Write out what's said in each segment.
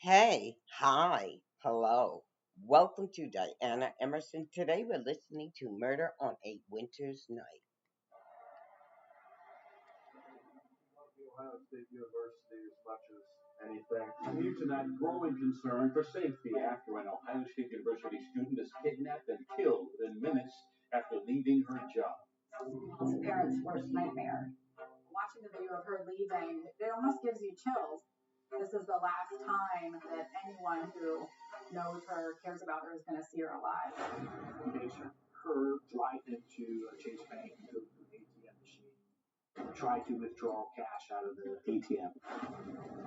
Hey, hi, hello. Welcome to Diana Emerson. Today we're listening to Murder on a Winter's Night. The Ohio State University as much as anything. Due to that growing concern for safety after an Ohio State University student is kidnapped and killed within minutes after leaving her job. It's a parent's worst nightmare. Watching the video of her leaving, it almost gives you chills. This is the last time that anyone who knows her, cares about her, is going to see her alive. Picture her drive into a Chase Bank and go to the ATM machine, try to withdraw cash out of the ATM.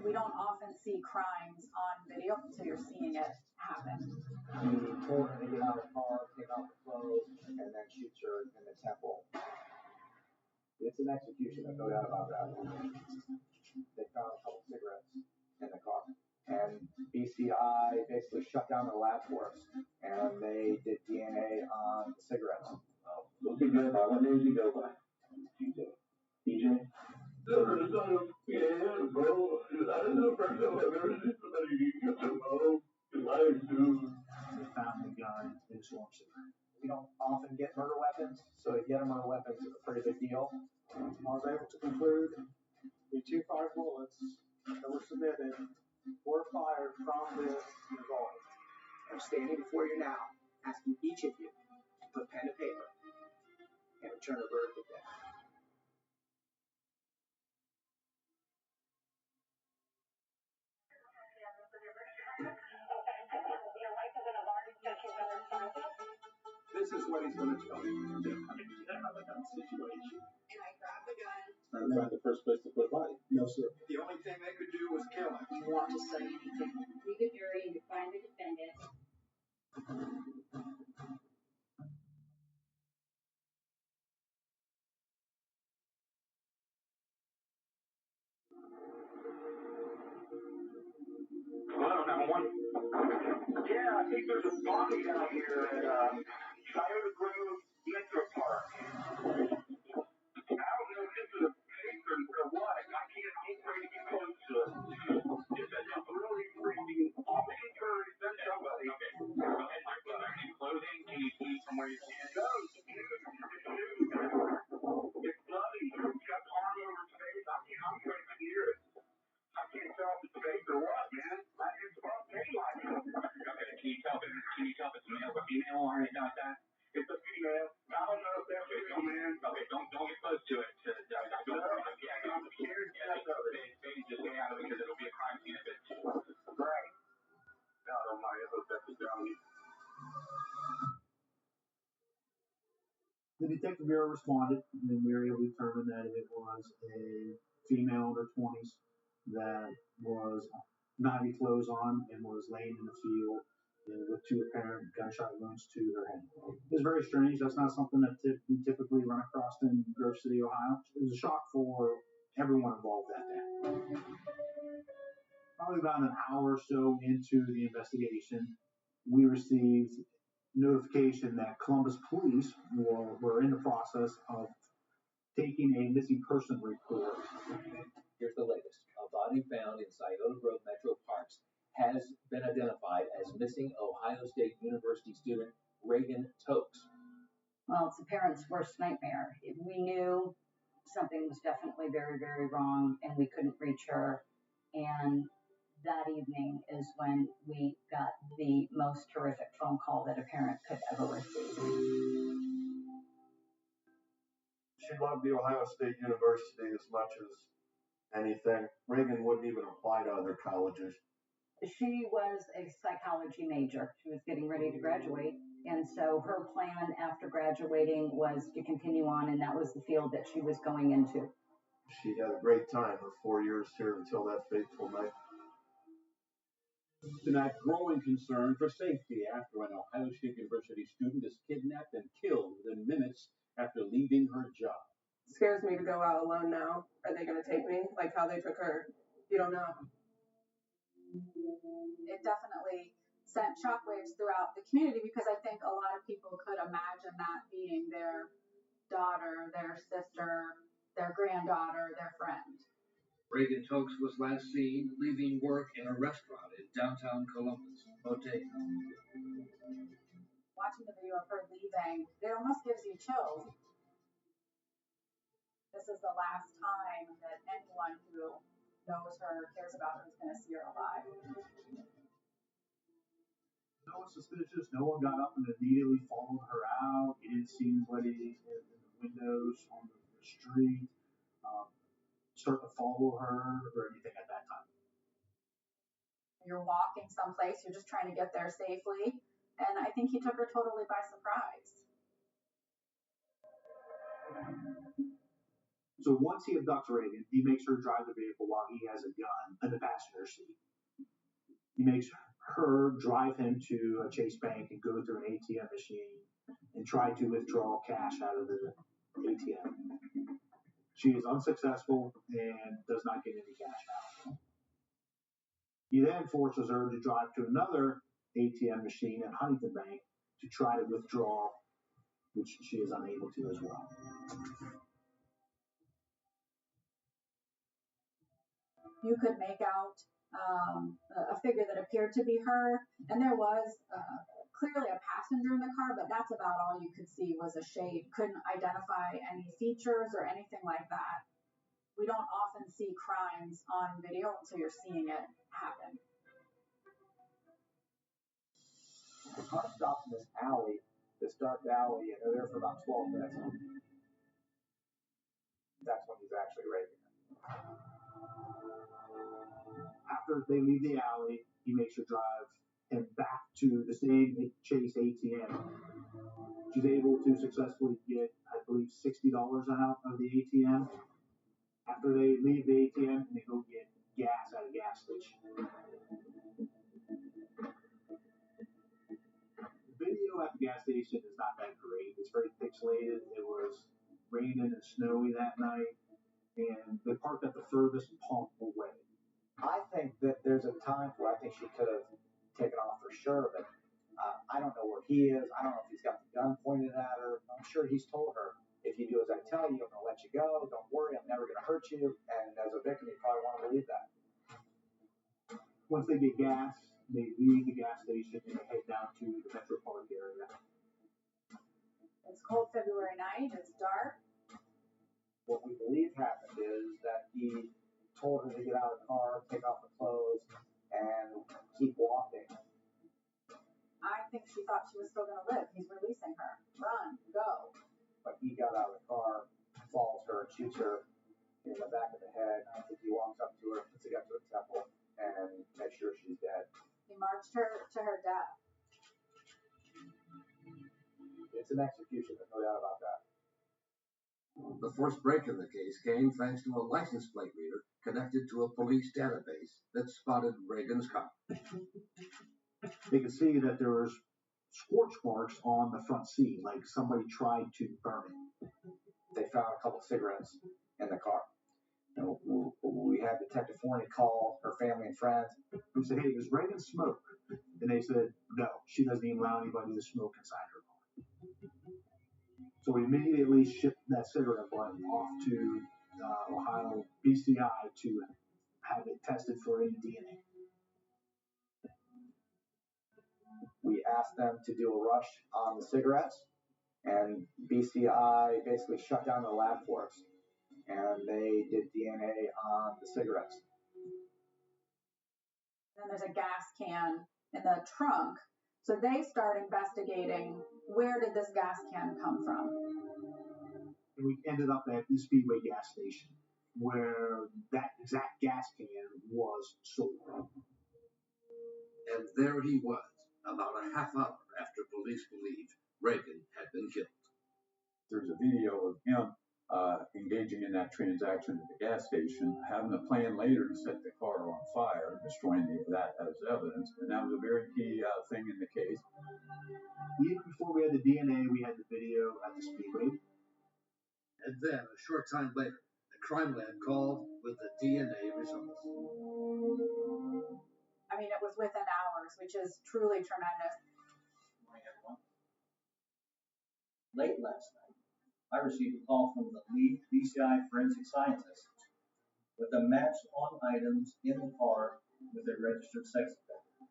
We don't often see crimes on video, so you're seeing it happen. He told her to get out of the car, take off her clothes, and then shoots her in the temple. It's an execution, there's no doubt about that. They found a couple cigarettes in the car. And BCI basically shut down the lab for us. And they did DNA on the cigarettes. What did you go by? What name did you go by? DJ. DJ? Yeah, bro. I don't know if I've ever seen somebody get their mom alive, dude. They found the gun in his warm suit. We don't often get murder weapons, so to get a murder weapon is a pretty big deal. I was able to conclude the 2 bullets that were submitted were fired from this revolver. I'm standing before you now, asking each of you to put pen to paper and return a verdict of death. This is what he's going to tell you. They're coming to have a gun situation. And I grabbed the gun. Trying to find the first place to put a body. No, sir. The only thing they could do was kill him. You want to say anything? Leave the jury and find the defendant. Hello, 911. Yeah, I think there's a body down here at Scioto Grove Metro Park. I don't know if this is a fake or what. I can't get ready to get close to it. It's a really freaking picture. Send somebody. Okay. Is there any clothing? Can you see from where you stand? No, it's huge. It's huge. It's bloody. It's got arm over his face. I'm trying to hear it. I can't tell if it's fake or what, man. It's about daylight. Okay, can you tell if it's male or female or anything like that? It's a female. I don't know if that's real, man. Okay, don't get close to it. I'm scared. Just stay out of it because it'll be a crime scene if it's right. God almighty, I hope that's a dummy. The detective bureau responded, and we were able to determine that it was a female in her 20s that was navy clothes on and was laying in the field with 2 apparent gunshot wounds to her head. It was very strange. That's not something that we typically run across in Grove City, Ohio. It was a shock for everyone involved that day. Probably about an hour or so into the investigation, we received notification that Columbus police were in the process of taking a missing person report. Here's the latest. A body found in Scioto Grove Metro Parks has been identified as missing Ohio State University student Reagan Tokes. Well, it's a parent's worst nightmare. We knew something was definitely very, very wrong, and we couldn't reach her. And that evening is when we got the most horrific phone call that a parent could ever receive. She loved the Ohio State University as much as anything. Reagan wouldn't even apply to other colleges. She was a psychology major. She was getting ready to graduate. And so her plan after graduating was to continue on, and that was the field that she was going into. She had a great time her 4 years here until that fateful night. To that growing concern for safety after an Ohio State University student is kidnapped and killed within minutes after leaving her job. It scares me to go out alone now. Are they going to take me like how they took her? You don't know. It definitely sent shockwaves throughout the community because I think a lot of people could imagine that being their daughter, their sister, their granddaughter, their friend. Reagan Tokes was last seen leaving work in a restaurant in downtown Columbus, Bodega. Watching the video of her leaving, it almost gives you chills. This is the last time that anyone who knows her, cares about her, is going to see her alive. No one suspicious. No one got up and immediately followed her out. You didn't see anybody in the windows on the street start to follow her or anything at that time. You're walking someplace, you're just trying to get there safely, and I think he took her totally by surprise. So once he abducts Reagan, he makes her drive the vehicle while he has a gun in the passenger seat. He makes her drive him to a Chase Bank and go through an ATM machine and try to withdraw cash out of the ATM. She is unsuccessful and does not get any cash out. He then forces her to drive to another ATM machine at Huntington Bank to try to withdraw, which she is unable to as well. You could make out a figure that appeared to be her, and there was clearly a passenger in the car, but that's about all you could see was a shade. Couldn't identify any features or anything like that. We don't often see crimes on video until you're seeing it happen. The car stops in this alley, this dark alley, and they're there for about 12 minutes. That's when he's actually Reagan. After they leave the alley, he makes her drive him back to the same Chase ATM. She's able to successfully get, I believe, $60 out of the ATM. After they leave the ATM, they go get gas at a gas station. The video at the gas station is not that great. It's very pixelated. It was raining and snowy that night, and they parked at the furthest pump away. I think that there's a time where I think she could have taken off for sure, but I don't know where he is. I don't know if he's got the gun pointed at her. I'm sure he's told her, if you do as I tell you, I'm going to let you go. Don't worry, I'm never going to hurt you. And as a victim, you probably want to believe that. Once they get gas, they leave the gas station and they head down to the Metro Park area. It's cold February night, it's dark. What we believe happened is that he told her to get out of the car, take off her clothes, and keep walking. I think she thought she was still going to live. He's releasing her. Run, go. But he got out of the car, falls her, shoots her in the back of the head. I think he walks up to her, puts a gun to her temple, and makes sure she's dead. He marched her to her death. It's an execution, there's no doubt about that. The first break in the case came thanks to a license plate reader connected to a police database that spotted Reagan's car. They could see that there was scorch marks on the front seat, like somebody tried to burn it. They found a couple cigarettes in the car. And we had Detective Forney call her family and friends. We said, hey, does Reagan smoke? And they said, no, she doesn't even allow anybody to smoke inside her car. So we immediately shipped that cigarette butt off to Ohio BCI to have it tested for any DNA. We asked them to do a rush on the cigarettes, and BCI basically shut down the lab for us. And they did DNA on the cigarettes. Then there's a gas can in the trunk. So they start investigating, where did this gas can come from? And we ended up at the Speedway gas station, where that exact gas can was sold. And there he was, about a half hour after police believed Reagan had been killed. There's a video of him engaging in that transaction at the gas station, having a plan later to set the car on fire, destroying that as evidence, and that was a very key thing in the case. Even before we had the DNA, we had the video at the Speedway. And then, a short time later, the crime lab called with the DNA results. I mean, it was within hours, which is truly tremendous. Good morning, everyone. Late last night, I received a call from the lead BCI forensic scientist. with a match on items in the car with a registered sex offender.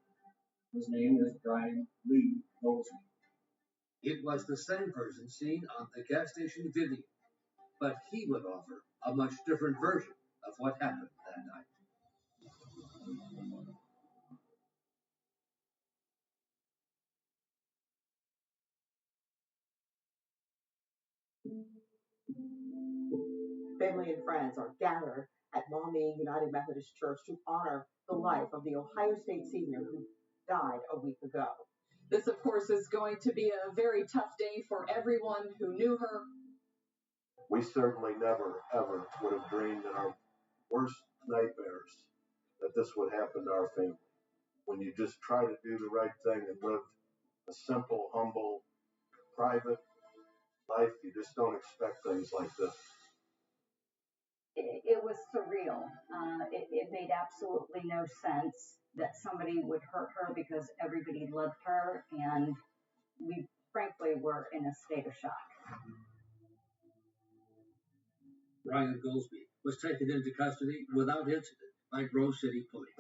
His name is Brian Lee Goldsby. It was the same person seen on the gas station video, but he would offer a much different version of what happened that night. Family and friends are gathered at Maumee United Methodist Church to honor the life of the Ohio State senior who died a week ago. This, of course, is going to be a very tough day for everyone who knew her. We certainly never, ever would have dreamed in our worst nightmares that this would happen to our family. When you just try to do the right thing and live a simple, humble, private life, you just don't expect things like this. It was surreal. It made absolutely no sense that somebody would hurt her because everybody loved her, and we frankly were in a state of shock. Brian Goldsby was taken into custody without incident by Grove City Police.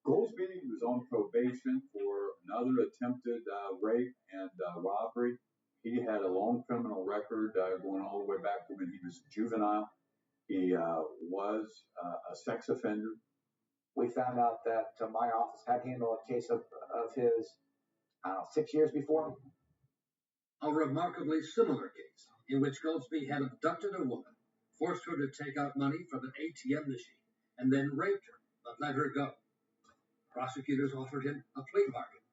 Goldsby was on probation for another attempted rape and robbery. He had a long criminal record going all the way back to when he was juvenile. He was a sex offender. We found out that my office had handled a case of his 6 years before. A remarkably similar case in which Goldsby had abducted a woman, forced her to take out money from an ATM machine, and then raped her, but let her go. Prosecutors offered him a plea bargain,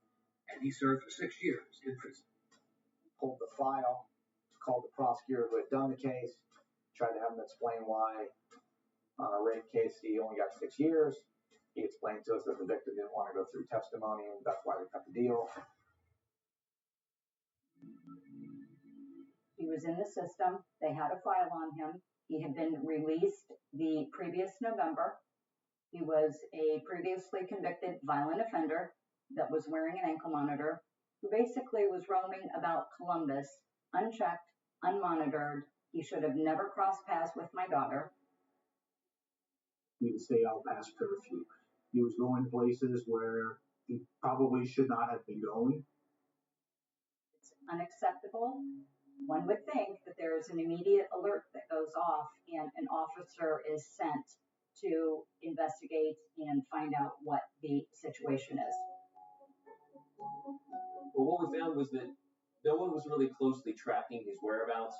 and he served 6 years in prison. Pulled the file, called the prosecutor who had done the case, tried to have him explain why on a rape case he only got 6 years. He explained to us that the victim didn't want to go through testimony, and that's why we cut the deal. He was in the system. They had a file on him. He had been released the previous November. He was a previously convicted violent offender that was wearing an ankle monitor, who basically was roaming about Columbus, unchecked, unmonitored. He should have never crossed paths with my daughter. He would stay out past curfew. He was going places where he probably should not have been going. It's unacceptable. One would think that there is an immediate alert that goes off and an officer is sent to investigate and find out what the situation is. Well, what we found was that no one was really closely tracking his whereabouts.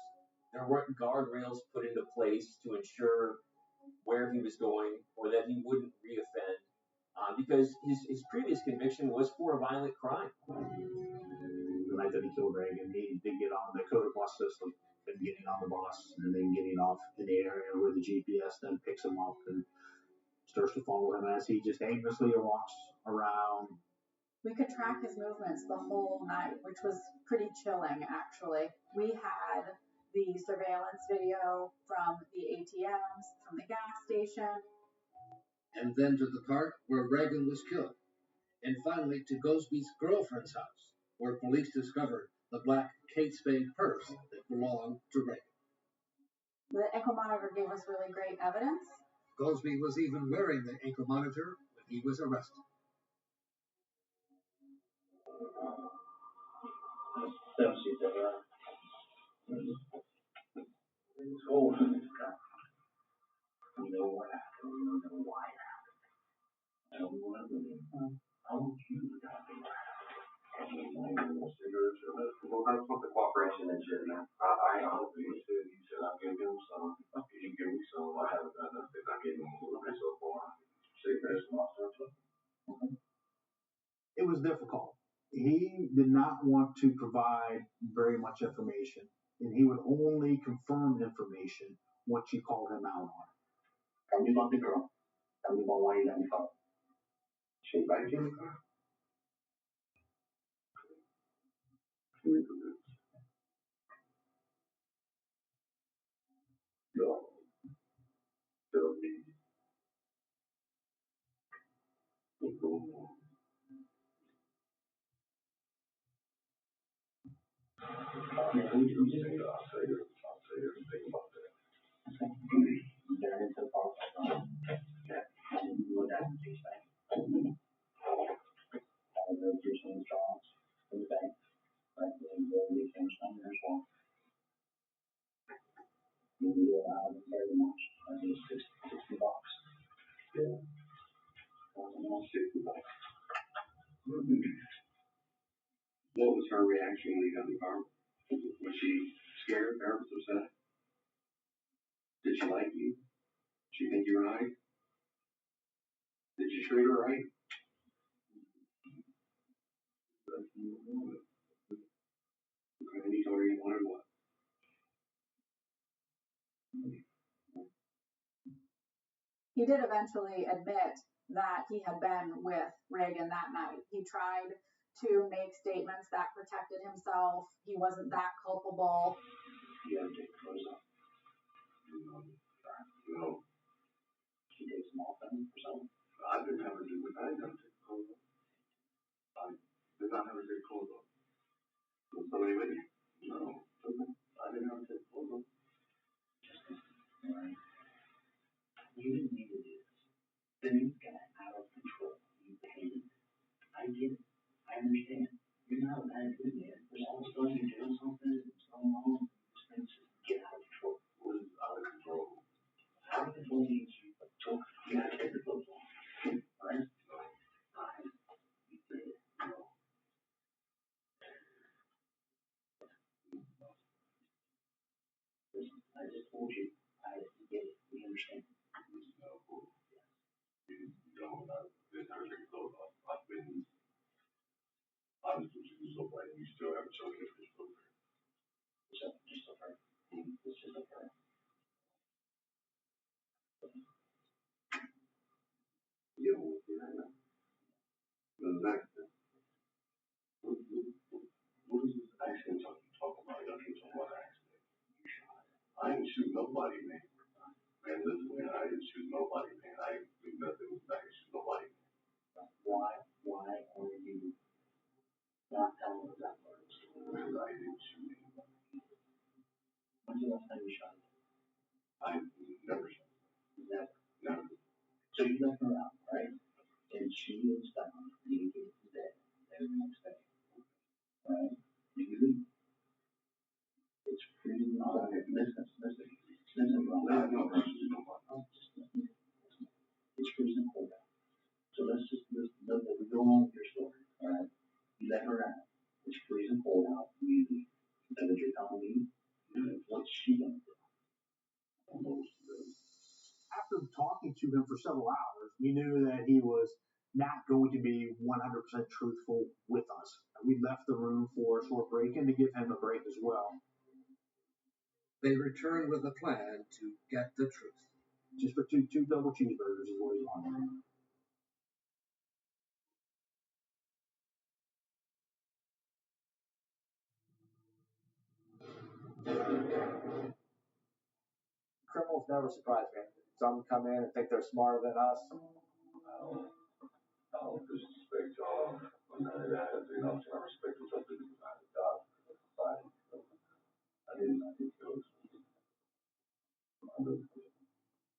There weren't guardrails put into place to ensure where he was going or that he wouldn't reoffend, because his previous conviction was for a violent crime. The night that he killed Reagan, he did get on the Dakota bus system and getting on the bus and then getting off in the area where the GPS then picks him up and starts to follow him as he just aimlessly walks around. We could track his movements the whole night, which was pretty chilling, actually. We had the surveillance video from the ATMs, from the gas station. And then to the park where Reagan was killed. And finally to Goldsby's girlfriend's house, where police discovered the black Kate Spade purse that belonged to Reagan. The ankle monitor gave us really great evidence. Goldsby was even wearing the ankle monitor when he was arrested. It's cold. We know what happened. We know why it happened. And we want to believe. I want you to have the well, that's what the cooperation is, man. I honestly said you said I'll give him some. If you give me some, I haven't done nothing. I gave him a little bit so far. Cigarettes and all sorts of. It was difficult. He did not want to provide very much information, and he would only confirm information once you called him out on it. Tell me about the girl. Tell me about why you let me go. She invited you in the car. No. Don't need. I'll say everything about that. They're into the car. Yeah. And you would have to face bank. Those are some jobs for the bank. Right? And we can come there as well. You very much. I think it's $60. Yeah. $60. What was her reaction when you got in the car? Was she scared, nervous, upset? Did she like you? Did she think you were nice? Did you treat her right? And you told her you wanted what? He did eventually admit that he had been with Reagan that night. He tried to make statements that protected himself. He wasn't that culpable. You have to take the clothes off. No. She takes them off then or something? I didn't have her do it. I didn't have to take the clothes off. I did not have her take the clothes off. Was somebody with you? No. I didn't have to take the clothes off. Right. You didn't need to do this. Things got out of control. You paid it. I get it. I understand. You're not a bad dude, man. There's all of a sudden you're doing something that's going on. Things just get out of control. What is out of control? Out of control means you gotta take the clothes off. Right? Fine. You did it. No. Listen, I just told you. I get it. We understand. You don't know. There's never take clothes off. I've been honest with you so far. You still haven't shown me this program. Just a her. It's just a her. You don't want to see that now. Exactly. What is this accident talk about? I can't talk about accident. I ain't shoot nobody, man. Man, listen, man, I didn't shoot nobody, man. I ain't do nothing with I didn't shoot nobody. Why are you not telling us that part? Because I didn't shoot anybody. When's the last time you shot him? I never shot him. Never. So you left her out, right? And she is found naked to death the next day. Right? You leave. It's freezing cold. Listen. No. It's freezing cold out. So let's go on with your story. Alright? You let her out. It's freezing cold out. You leave. Is that what you're telling me? What's she gonna do? After talking to him for several hours, we knew that he was not going to be 100% truthful with us. We left the room for a short break and to give him a break as well. They returned with a plan to get the truth. Just for two double cheeseburgers is what he wanted. Criminals never surprise me. Some come in and think they're smarter than us. I don't disrespect y'all. None of that. You know, I respect what y'all do behind the job for society. I didn't feel it.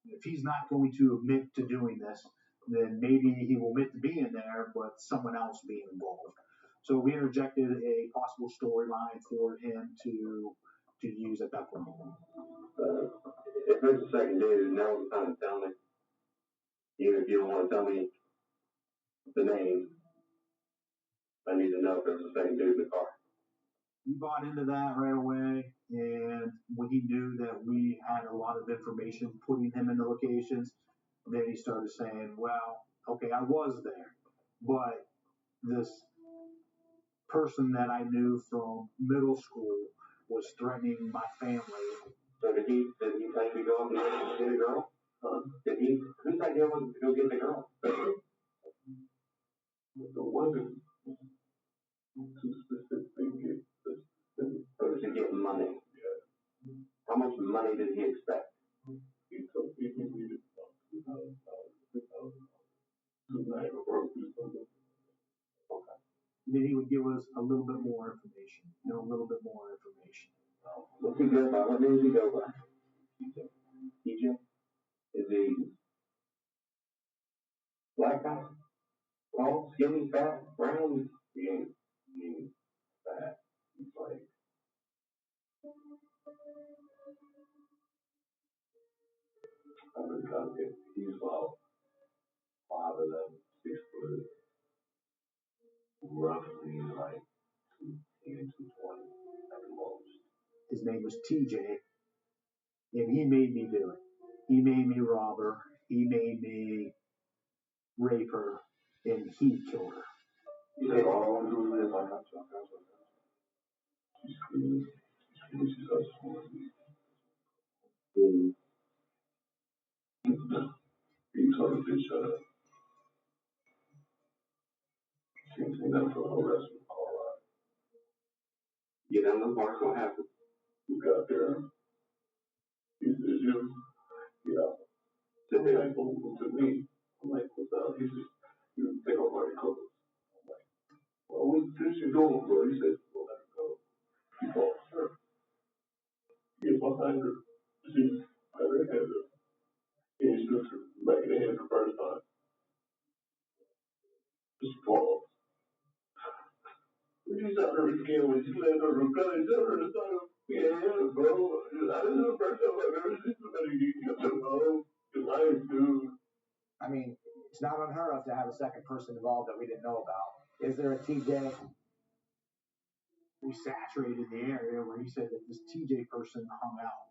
If he's not going to admit to doing this, then maybe he will admit to being there, but someone else being involved. So we interjected a possible storyline for him to use at that point. If there's a second dude, now's the time to tell me. Even if you don't want to tell me the name, I need to know if there's a second dude in the car. He bought into that right away, and when he knew that we had a lot of information putting him in the locations, then he started saying, well, okay, I was there, but this person that I knew from middle school was threatening my family. So did he claim to go up and get a girl? Whose idea was it to go get the girl? It wasn't too specific. So to get money. Yeah. How much money did he expect? He told me he needed $2,000. Okay. Then he would give us a little bit more information, a little bit more information. What's he go by? What name does he go by? Black guy, tall, skinny, fat, brown. He ain't fat. He's like, I've been trying to get, he's about 5'11", 6 foot, roughly like 210, 220 at the most. His name was TJ, and he made me do it. He made me rob her. He made me rape her, and he killed her. He said, all I want to do is live. I got you. She's screaming. She's so smart. He told her to shut up. She ain't seen nothing for the rest of the car ride. Get down to the park, what happened? We got there. He said, you? Yeah. Said they ain't going to me. I'm like, what's up? He said, you take off my clothes. I'm like, well, what is she doing, bro? He said, well, let her go. He calls her. Get behind her. She had her head up. He introduced her back in the head the first time. Just pause. When you shot her again, when she let her repel, you shot her the side of yeah, bro. This is the first time I've ever seen somebody get killed, bro. Your life, dude. I mean, it's not unheard of to have a second person involved that we didn't know about. Is there a TJ? We saturated the area where he said that this TJ person hung out,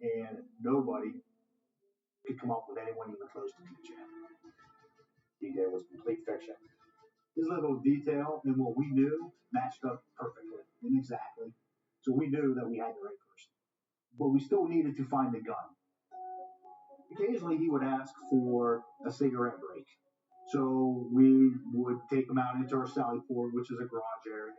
and nobody could come up with anyone even close to TJ. TJ was complete fiction. His level of detail and what we knew matched up perfectly and exactly. So we knew that we had the right person. But we still needed to find the gun. Occasionally he would ask for a cigarette break. So we would take him out into our Sally Port, which is a garage area.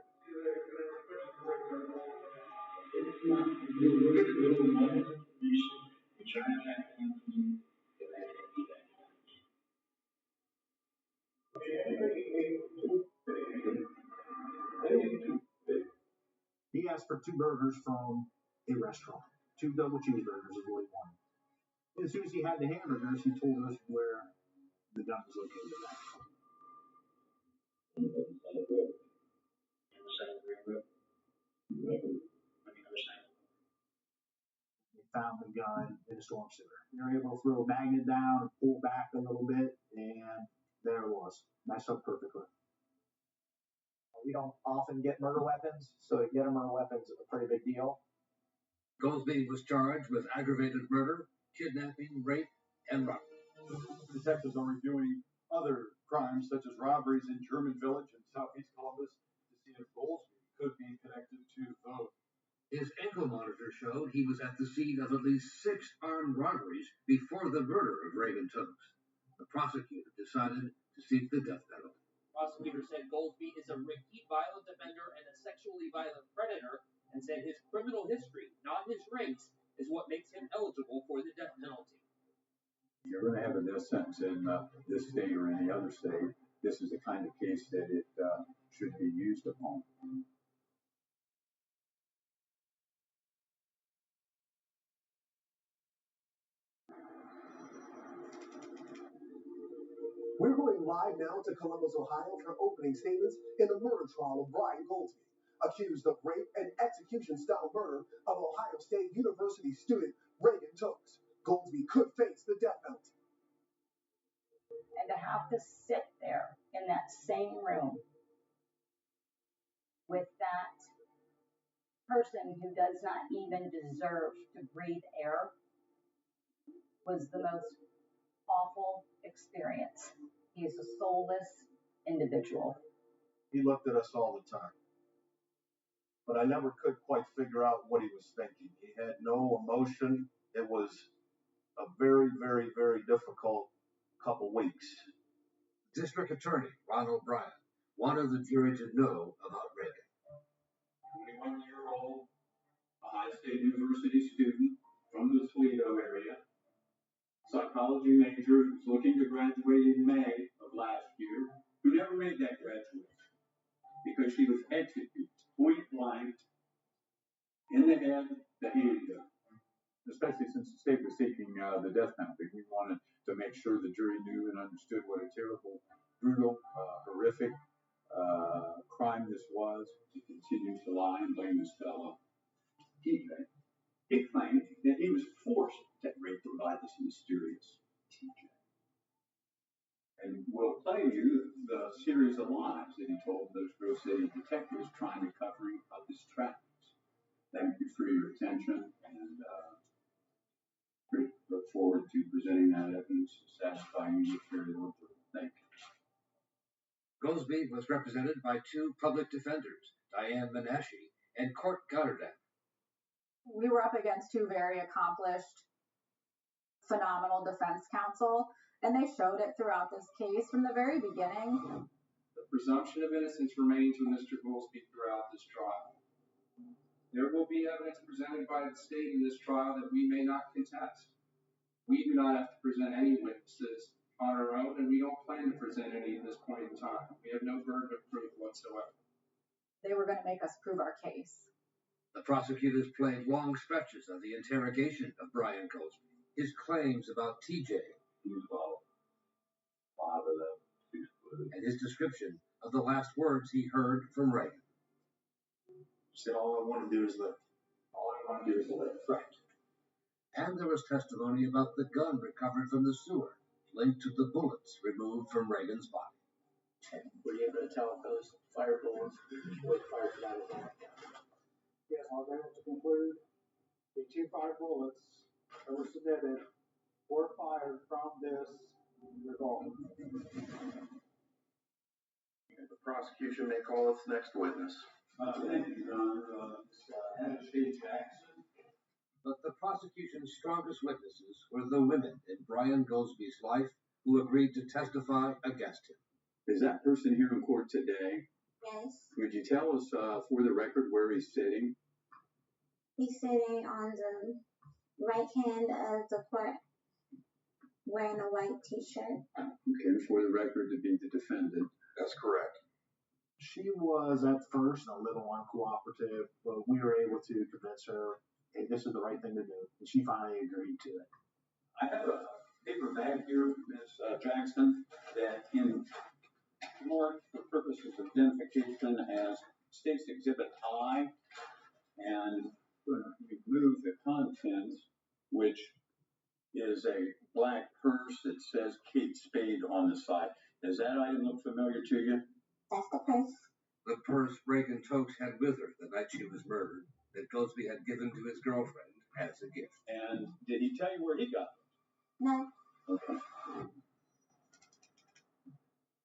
He asked for 2 burgers from a restaurant. 2 double cheeseburgers is what he wanted. And as soon as he had the hamburgers, he told us where the gun was located at. They found the gun in a storm sewer. They were able to throw a magnet down and pull back a little bit, and there it was. Matched up perfectly. We don't often get murder weapons, so to get a murder weapon is a pretty big deal. Goldsby was charged with aggravated murder, kidnapping, rape, and robbery. Detectives are reviewing other crimes such as robberies in German Village in southeast Columbus to see if Goldsby could be connected to those. His ankle monitor showed he was at the scene of at least 6 armed robberies before the murder of Reagan Tooks. The prosecutor decided to seek the death penalty. Prosecutor said Goldsby is a repeat violent offender and a sexually violent predator, and said his criminal history, not his race, is what makes him eligible for the death penalty. If you're going to have a death sentence in this state or any other state, this is the kind of case that it should be used upon. We're going live now to Columbus, Ohio for opening statements in the murder trial of Brian Goldsby, accused of rape and execution-style murder of Ohio State University student Reagan Tooks. Goldsby could face the death penalty. And to have to sit there in that same room with that person who does not even deserve to breathe air was the most awful experience. He is a soulless individual. He looked at us all the time. But I never could quite figure out what he was thinking. He had no emotion. It was a very, very, very difficult couple weeks. District Attorney Ronald Bryan wanted the jury to know about Reagan. 21-year-old Ohio State University student from the Toledo area, psychology major who was looking to graduate in May of last year, who never made that graduation because she was executed point blank in the head, the handgun. Especially since the state was seeking the death penalty. We wanted to make make sure the jury knew and understood what a terrible, brutal, horrific crime this was. He continues to lie and blame this fellow. TJ. He claimed that he was forced to rape him by this mysterious TJ. And we'll play you the series of lies that he told those Grove City detectives trying to cover up his tracks. Thank you for your attention, and we look forward to presenting that evidence and satisfying you with very little. Thank you. Goldsby was represented by two public defenders, Diane Menashe and Court Goddardam. We were up against two very accomplished, phenomenal defense counsel, and they showed it throughout this case from the very beginning. The presumption of innocence remains with Mr. Goldsby throughout this trial. There will be evidence presented by the state in this trial that we may not contest. We do not have to present any witnesses on our own, and we don't plan to present any at this point in time. We have no burden of proof whatsoever. They were going to make us prove our case. The prosecutors played long stretches of the interrogation of Brian Goldsby. His claims about TJ and his description of the last words he heard from Reagan. He said, all I want to do is live. All I want to do is live. Right. And there was testimony about the gun recovered from the sewer, linked to the bullets removed from Reagan's body. And were you able to tell if those fire bullets were fired from that attack? Yes, I was able to conclude the two fire bullets that were submitted were fired from this revolver. The prosecution may call its next witness. Thank you, Your Honor. Hannah Shea Jackson. But the prosecution's strongest witnesses were the women in Brian Goldsby's life who agreed to testify against him. Is that person here in court today? Yes. Would you tell us, for the record, where he's sitting? He's sitting on the right hand of the court, wearing a white t-shirt. Okay, for the record, to be the defendant. That's correct. She was at first a little uncooperative, but we were able to convince her, hey, this is the right thing to do. And she finally agreed to it. I have a paper bag here, Ms. Jackson, that in court for purposes of identification as State's Exhibit I, and going to remove the contents, which is a black purse that says Kate Spade on the side. Does that item look familiar to you? That's the purse. The purse Reagan Tokes had with her the night she was murdered, that Goldsby had given to his girlfriend as a gift. And did he tell you where he got it? No. Okay.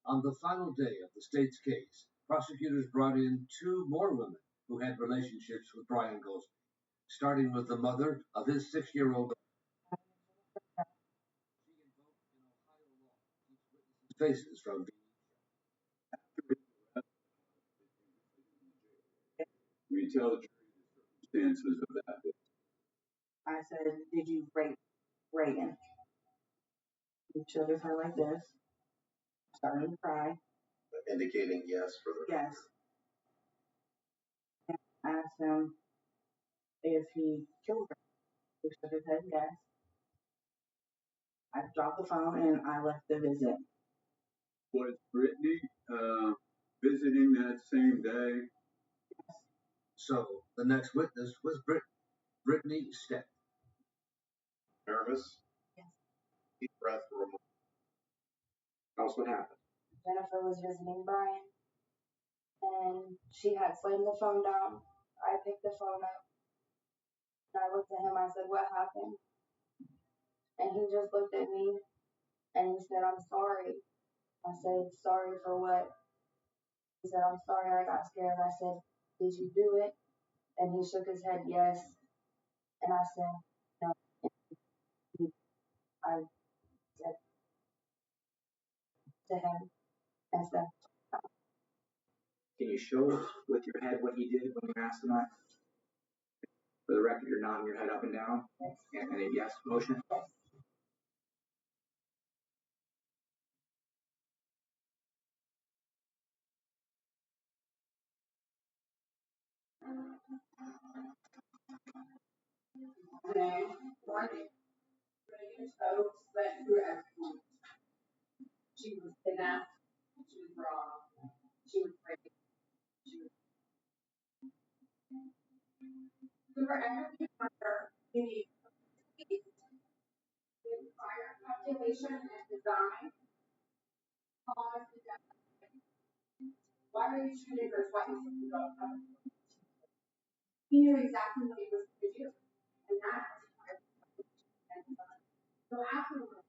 On the final day of the state's case, prosecutors brought in two more women who had relationships with Brian Goldsby, starting with the mother of his 6-year-old daughter. She invoked in Ohio law to keep witnesses' faces from being Will you tell the jury the circumstances of that? I said, did you rape Reagan? He shook his head like this, starting to cry. Indicating yes for the. Yes. I asked him if he killed her. He shook his head yes. I dropped the phone and I left the visit. Was Brittany visiting that same day? So the next witness was Brittany Stepp. Nervous? Yes. Deep breath for a moment. Tell us what happened. Jennifer was visiting Brian, and she had slammed the phone down. I picked the phone up, and I looked at him. I said, "What happened?" And he just looked at me, and he said, "I'm sorry." I said, "Sorry for what?" He said, "I'm sorry, I got scared." I said, "Did you do it?" And he shook his head, yes. And I said, "No." I said to him, and said, Can you show us with your head what he did when you asked him that? For the record, you're nodding your head up and down. yes. And a yes motion. Morning. Reagan Tokes, let who She was kidnapped. She was robbed. She was raped. She was. So for every murder, you need fire calculation and design. Cause the death. Why are you shooting her twice? You don't have. He knew exactly what he was going to do, and that's fire calculation and design. So afterwards,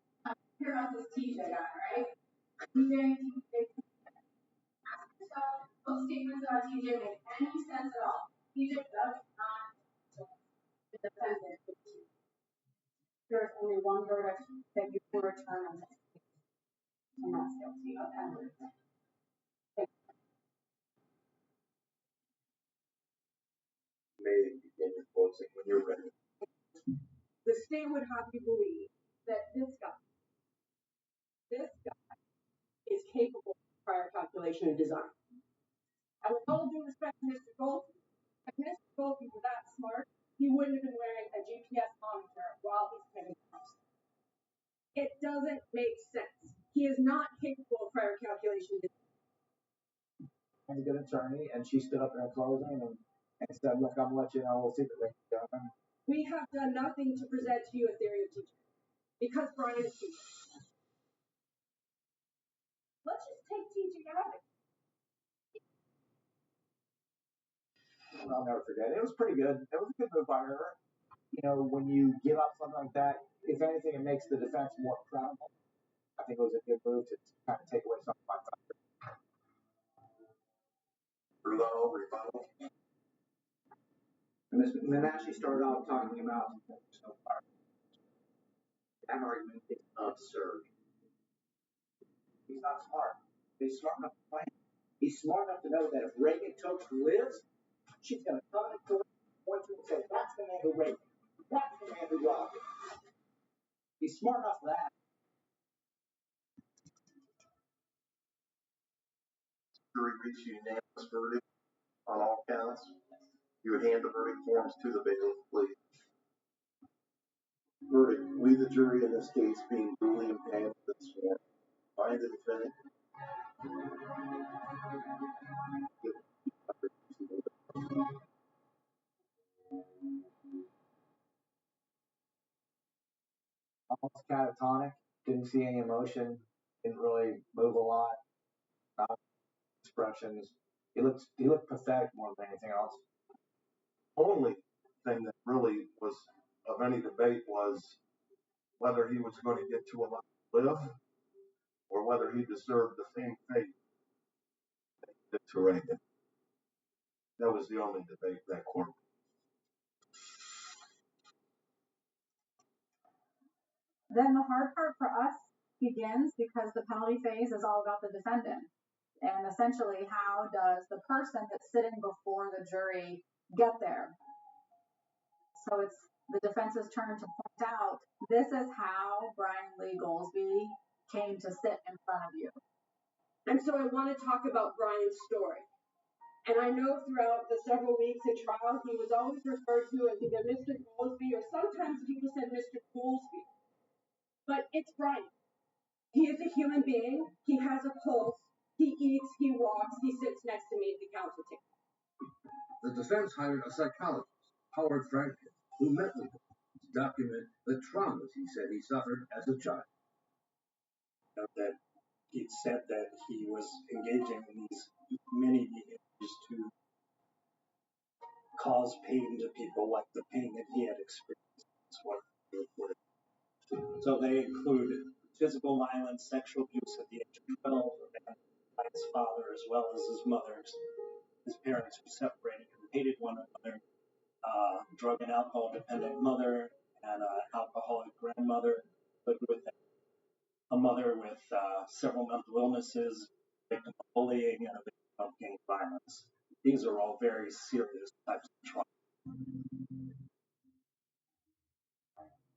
hear about this TJ guy, right? TJ. Ask yourself, those statements about TJ make any sense at all? TJ does not the defendant. There's only one verdict that you can return on this case, and that's guilty of everything. May begin your closing when you're ready. The state would have you believe that this guy is capable of prior calculation and design. And with all due respect to Mr. Goldie, if Mr. Goldie were that smart, he wouldn't have been wearing a GPS monitor while he's committing crimes. It doesn't make sense. He is not capable of prior calculation. I'm a good attorney, and she stood up in her closing and said, look, I'm going to let you know we'll see what they can do. We have done nothing to present to you a theory of teaching because Brian is teaching. Let's just take teaching out of it. I'll never forget it. It was pretty good. It was a good move by her. You know, when you give up something like that, if anything, it makes the defense more credible. I think it was a good move to kind of take away something like that. And then actually started off talking about that argument is absurd. He's not smart. He's smart enough to plan. He's smart enough to know that if Reagan took Liz, she's going to come and point to and say, that's the man who raped him. That's the man who robbed him. He's smart enough for that. Jury reached a unanimous verdict on all counts. You would hand the verdict forms to the bailiff, please. Verdict. We, the jury in this case, being duly impaneled and sworn, find the defendant almost catatonic. Didn't see any emotion. Didn't really move a lot. Expressions. He looked pathetic more than anything else. Only thing that really was of any debate was whether he was going to get to live or whether he deserved the same fate that to Reagan. That was the only debate in that court. Then the hard part for us begins because the penalty phase is all about the defendant. And essentially, how does the person that's sitting before the jury get there? So it's the defense's turn to point out, this is how Brian Lee Goldsby came to sit in front of you. And so I want to talk about Brian's story. And I know throughout the several weeks in trial, he was always referred to as either Mr. Goldsby or sometimes people said Mr. Goolsby. But it's Brian. He is a human being. He has a pulse. He eats, he walks, he sits next to me at the counsel table. The defense hired a psychologist, Howard Franklin, who met with him to document the traumas he said he suffered as a child. That he'd said that he was engaging in these many behaviors to cause pain to people, like the pain that he had experienced. That's what he reported. So they included physical violence, sexual abuse at the age of 12 by his father as well as his mother. His parents were separated and hated one another. Drug and alcohol dependent mother and an alcoholic grandmother lived with them. A mother with several mental illnesses, victim of bullying, and a victim of gang violence. These are all very serious types of trauma.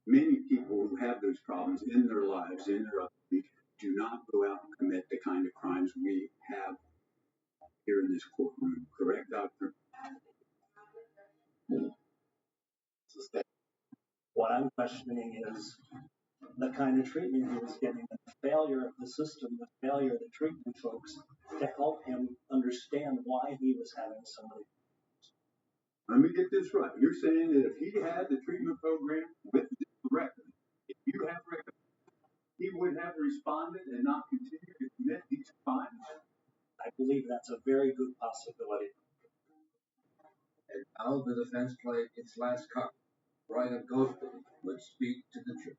Many people who have those problems in their lives, in their upbringing, do not go out and commit the kind of crimes we have here in this courtroom. Correct, Doctor? What I'm questioning is the kind of treatment he was getting, and the failure of the system, the failure of the treatment folks to help him understand why he was having so many. Let me get this right. You're saying that if he had the treatment program with the record, if you have record, he would have responded and not continued to commit these crimes? I believe that's a very good possibility. And now the defense played its last card. Brian Goldsby would speak to the jury.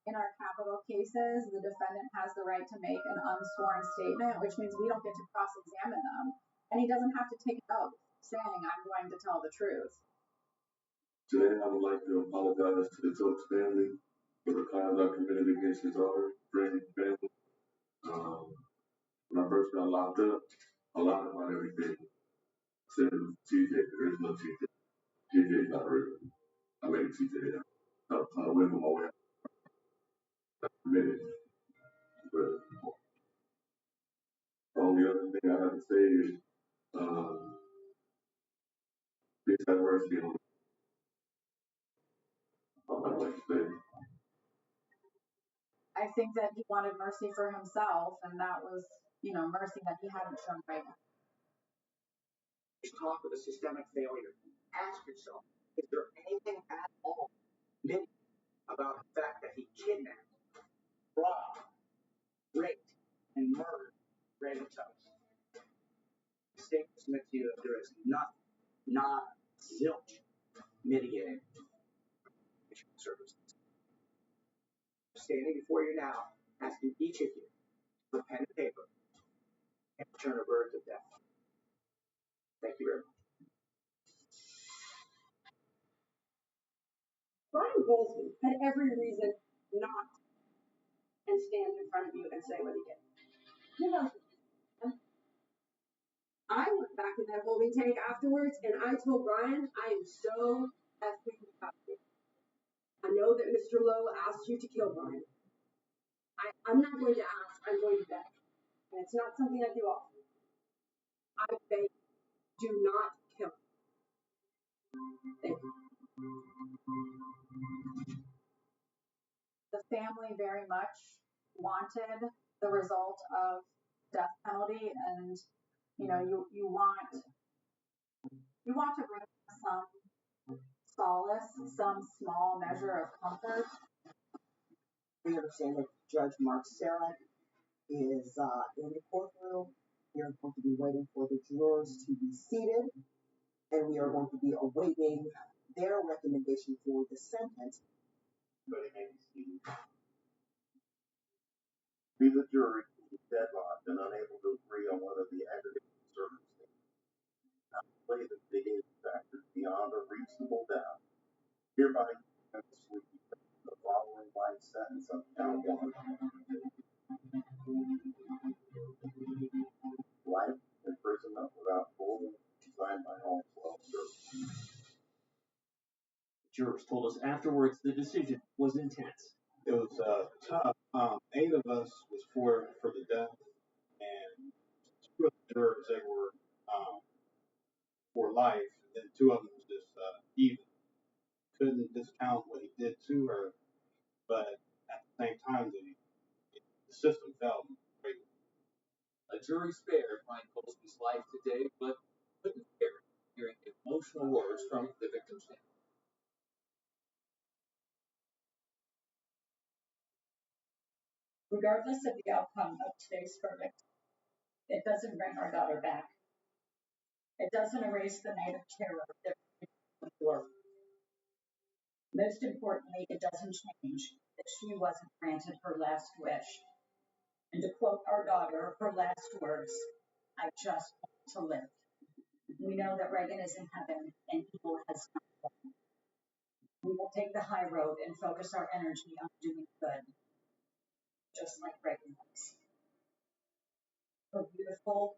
In our capital cases, the defendant has the right to make an unsworn statement, which means we don't get to cross-examine them. And he doesn't have to take an oath saying, I'm going to tell the truth. Today, I would like to apologize to the Tokes family for the crimes I committed against his daughter, friends, family. When I first got locked up, I lied about everything. I said it was TJ, there's no TJ. TJ's not real. I made a TJ up. I was trying to win my way out. I committed. But the only other thing I have to say is, please have mercy on me. I'd like to say. I think that he wanted mercy for himself, and that was, mercy that he hadn't shown right now. Talk of a systemic failure. Ask yourself, is there anything at all about the fact that he kidnapped, robbed, raped, and murdered Raven Tubbs? The state will submit to you that there is nothing, not zilch, mitigating circumstances. Standing before you now, asking each of you for pen and paper and return a verdict of death. Thank you very much. Brian Goldsby had every reason not and stand in front of you and say what he did. He doesn't. I went back in that holding tank afterwards and I told Brian, I am so effing happy. I know that Mr. Lowe asked you to kill Brian. I'm not going to ask, I'm going to beg. And it's not something I do often. I beg, do not kill him. Thank you. The family very much wanted the result of death penalty, and you want to bring some solace, some small measure of comfort. We understand that Judge Mark Sarek is in the courtroom. We are going to be waiting for the jurors to be seated, and we are going to be awaiting their recommendation for the sentence. We, the jury, deadlocked and unable to agree on whether the aggravating circumstances outweigh the mitigating factors beyond a reasonable doubt. Hereby, the following life sentence of count one. Life imprisonment without parole, signed by all 12 jurors. Jurors told us afterwards the decision was intense. It was tough. 8 of us was for the death, and 2 of the jurors, they were for life, and then 2 of them was just even. Couldn't discount what he did to her, but at the same time, the system felt great. A jury spared Brian Goldsby's life today, but couldn't bear hearing emotional words from the victim's family. Regardless of the outcome of today's verdict, it doesn't bring our daughter back. It doesn't erase the night of terror that we endured. Most importantly, it doesn't change that she wasn't granted her last wish. And to quote our daughter, her last words, I just want to live. We know that Reagan is in heaven and evil has not won. We will take the high road and focus our energy on doing good, just like Reagan was. Her beautiful,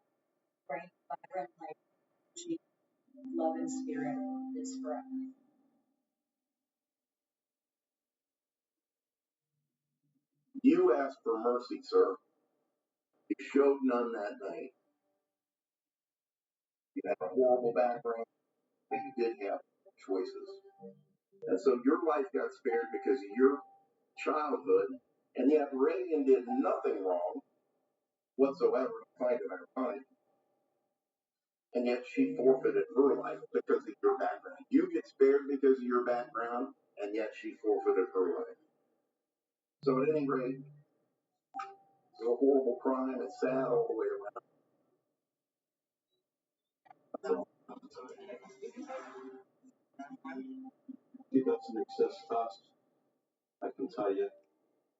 bright, vibrant life, energy, love, and spirit is forever. You asked for mercy, sir. You showed none that night. You had a horrible background, but you did have choices. And so your life got spared because of your childhood, and yet Reagan did nothing wrong whatsoever. I find it ironic. And yet she forfeited her life because of your background. You get spared because of your background, and yet she forfeited her life. So at any rate, it's a horrible crime. It's sad all the way around. He doesn't exist to us. I can tell you,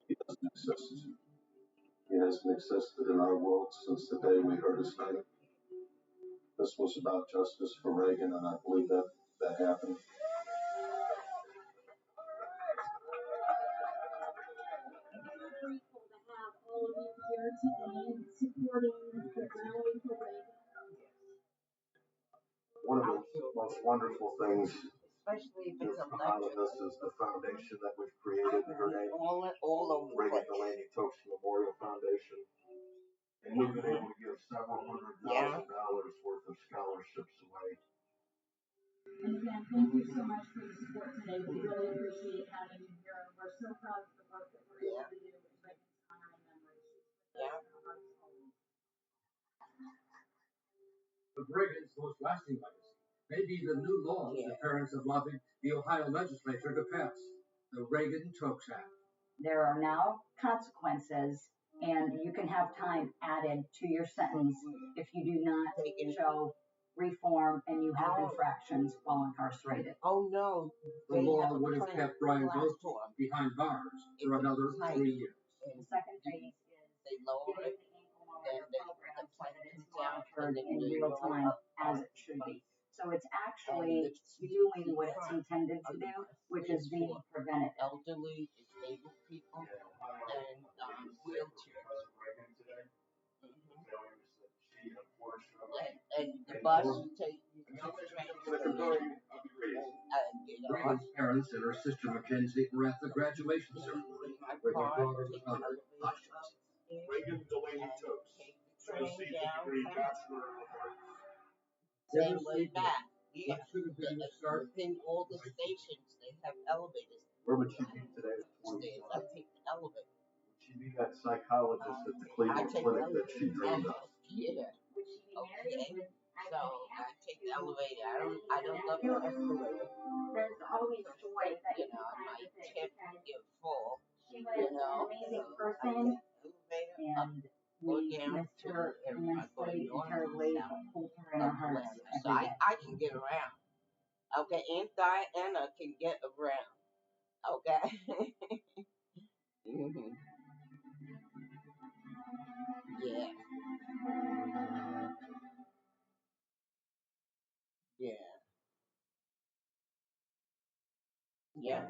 he doesn't exist. He hasn't existed in our world since the day we heard his name. This was about justice for Reagan, and I believe that happened. Grateful to have all of you here today supporting the rally for Reagan. One of the most wonderful things Especially if it's out of this is the foundation that we've created in her name. all over the Reagan place. Delaney Tokes Memorial Foundation. And we've been able to give several $100,000 worth of scholarships away. And again, thank you so much for the support today. We really appreciate having you here. We're so proud of the work that we're able to do in Reagan's honor and memory. She's with us in our hearts always. But Reagan's most lasting legacy may be the new laws the parents have lobbied the Ohio legislature to pass, the Reagan-Tokes Act. There are now consequences, and you can have time added to your sentence if you do not show reform and you have infractions while incarcerated. Oh no. The law would have kept Brian Boaston behind bars for another 3 years. The second phase is they lower it, then the program so that it's monitored in real time as it should be. So it's actually doing what it's intended to do, which is being preventative. Elderly, disabled people, and wheelchairs. And the bus you take, Reagan's parents and her sister Mackenzie were at the graduation ceremony where their daughter was honored. Reagan Delaney Tokes received a degree Bachelor of Arts. Same way back. Yeah. Within all the stations, they have elevators. Where would she be today? I take the elevator. Would she be that psychologist at the Cleveland Clinic that she dreamed of? Yeah. Okay. So I take the elevator. I don't love the escalator. There's always joy that you know, I might tip and get full. She was an amazing person, and we missed her immensely and terribly, hold her in our hearts So every day. I can get around. Okay, Aunt Diana can get around. Okay. Mm-hmm. Yeah. Yeah. Yeah.